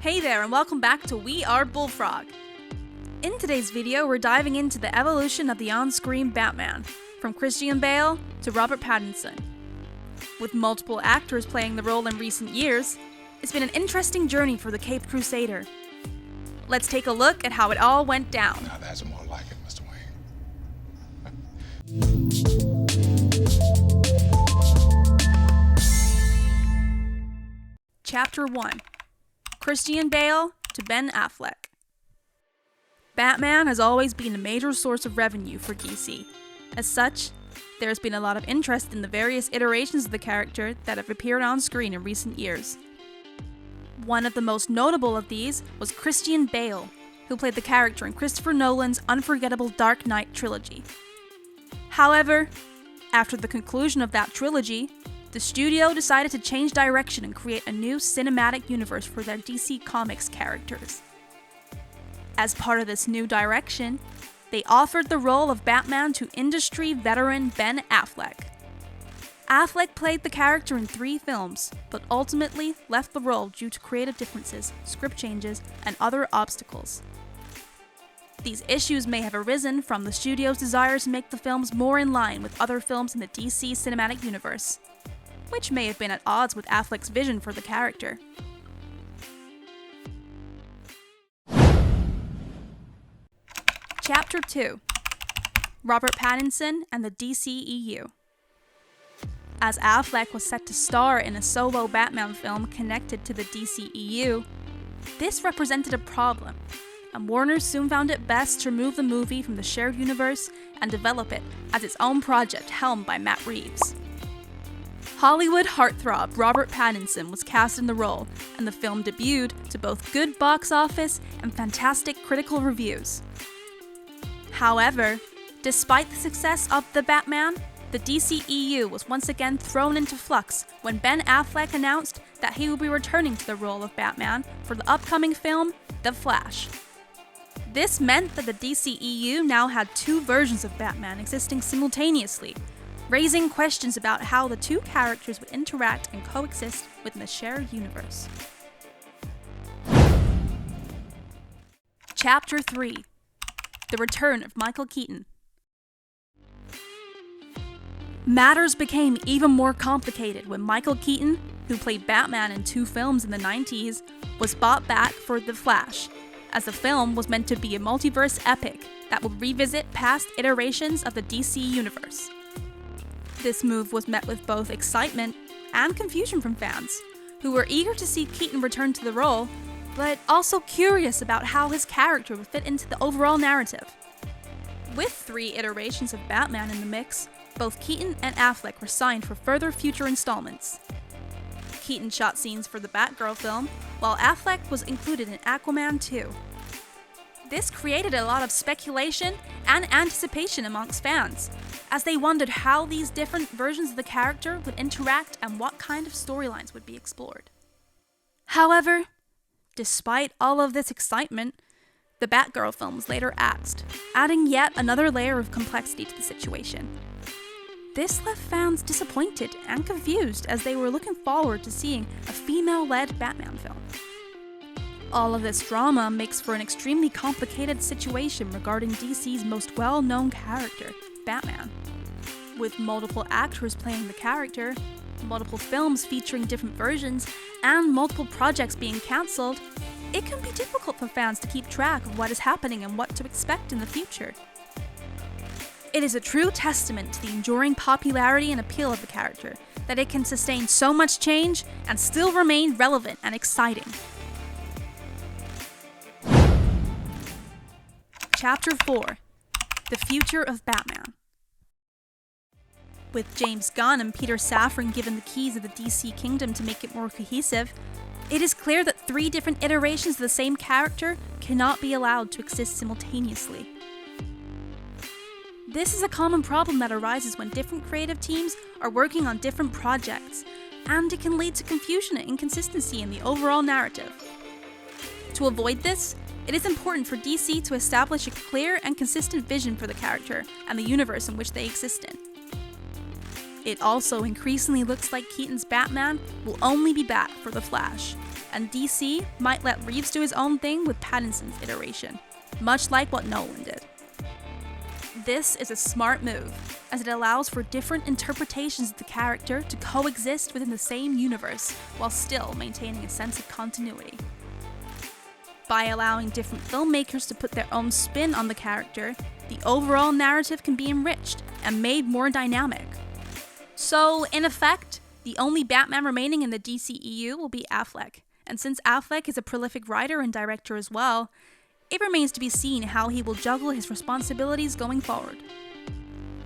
Hey there, and welcome back to We Are Bullfrog. In today's video, we're diving into the evolution of the on-screen Batman, from Christian Bale to Robert Pattinson. With multiple actors playing the role in recent years, it's been an interesting journey for the Caped Crusader. Let's take a look at how it all went down. Now that's more like it, Mr. Wayne. Chapter 1. Christian Bale to Ben Affleck. Batman has always been a major source of revenue for DC. As such, there has been a lot of interest in the various iterations of the character that have appeared on screen in recent years. One of the most notable of these was Christian Bale, who played the character in Christopher Nolan's unforgettable Dark Knight trilogy. However, after the conclusion of that trilogy, the studio decided to change direction and create a new cinematic universe for their DC Comics characters. As part of this new direction, they offered the role of Batman to industry veteran Ben Affleck. Affleck played the character in 3 films, but ultimately left the role due to creative differences, script changes, and other obstacles. These issues may have arisen from the studio's desire to make the films more in line with other films in the DC cinematic universe, which may have been at odds with Affleck's vision for the character. Chapter 2. Robert Pattinson and the DCEU. As Affleck was set to star in a solo Batman film connected to the DCEU, this represented a problem, and Warner soon found it best to remove the movie from the shared universe and develop it as its own project helmed by Matt Reeves. Hollywood heartthrob Robert Pattinson was cast in the role, and the film debuted to both good box office and fantastic critical reviews. However, despite the success of The Batman, the DCEU was once again thrown into flux when Ben Affleck announced that he would be returning to the role of Batman for the upcoming film, The Flash. This meant that the DCEU now had 2 versions of Batman existing simultaneously, raising questions about how the 2 characters would interact and coexist within the shared universe. Chapter 3. The Return of Michael Keaton. Matters became even more complicated when Michael Keaton, who played Batman in 2 films in the 90s, was brought back for The Flash, as the film was meant to be a multiverse epic that would revisit past iterations of the DC universe. This move was met with both excitement and confusion from fans, who were eager to see Keaton return to the role, but also curious about how his character would fit into the overall narrative. With 3 iterations of Batman in the mix, both Keaton and Affleck were signed for further future installments. Keaton shot scenes for the Batgirl film, while Affleck was included in Aquaman 2. This created a lot of speculation and anticipation amongst fans, as they wondered how these different versions of the character would interact and what kind of storylines would be explored. However, despite all of this excitement, the Batgirl film was later axed, adding yet another layer of complexity to the situation. This left fans disappointed and confused as they were looking forward to seeing a female-led Batman film. All of this drama makes for an extremely complicated situation regarding DC's most well-known character, Batman. With multiple actors playing the character, multiple films featuring different versions, and multiple projects being cancelled, it can be difficult for fans to keep track of what is happening and what to expect in the future. It is a true testament to the enduring popularity and appeal of the character that it can sustain so much change and still remain relevant and exciting. Chapter 4. The Future of Batman. With James Gunn and Peter Safran given the keys of the DC kingdom to make it more cohesive, it is clear that 3 different iterations of the same character cannot be allowed to exist simultaneously. This is a common problem that arises when different creative teams are working on different projects, and it can lead to confusion and inconsistency in the overall narrative. To avoid this, it is important for DC to establish a clear and consistent vision for the character and the universe in which they exist in. It also increasingly looks like Keaton's Batman will only be back for The Flash, and DC might let Reeves do his own thing with Pattinson's iteration, much like what Nolan did. This is a smart move, as it allows for different interpretations of the character to coexist within the same universe while still maintaining a sense of continuity. By allowing different filmmakers to put their own spin on the character, the overall narrative can be enriched and made more dynamic. So, in effect, the only Batman remaining in the DCEU will be Affleck, and since Affleck is a prolific writer and director as well, it remains to be seen how he will juggle his responsibilities going forward.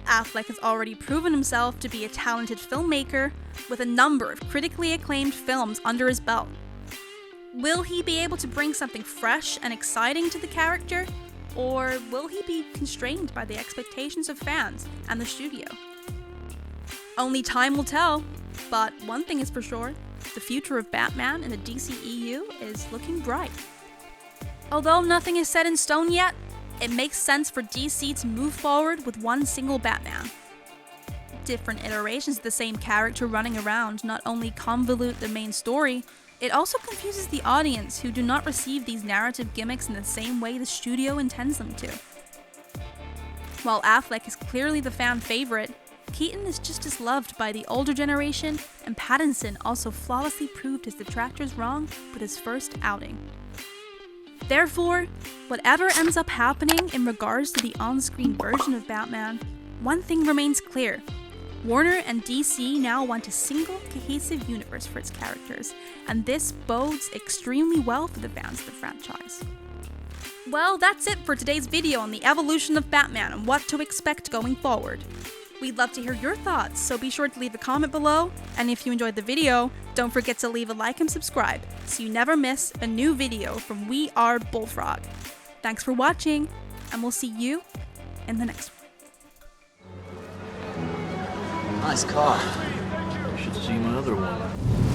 Affleck has already proven himself to be a talented filmmaker with a number of critically acclaimed films under his belt. Will he be able to bring something fresh and exciting to the character, or will he be constrained by the expectations of fans and the studio? Only time will tell, but one thing is for sure, the future of Batman in the DCEU is looking bright. Although nothing is set in stone yet, it makes sense for DC to move forward with one single Batman. Different iterations of the same character running around not only convolute the main story, it also confuses the audience who do not receive these narrative gimmicks in the same way the studio intends them to. While Affleck is clearly the fan favorite, Keaton is just as loved by the older generation, and Pattinson also flawlessly proved his detractors wrong with his first outing. Therefore, whatever ends up happening in regards to the on-screen version of Batman, one thing remains clear. Warner and DC now want a single, cohesive universe for its characters, and this bodes extremely well for the fans of the franchise. Well, that's it for today's video on the evolution of Batman and what to expect going forward. We'd love to hear your thoughts, so be sure to leave a comment below, and if you enjoyed the video, don't forget to leave a like and subscribe so you never miss a new video from We Are Bullfrog. Thanks for watching, and we'll see you in the next one. Nice car. You should see my other one.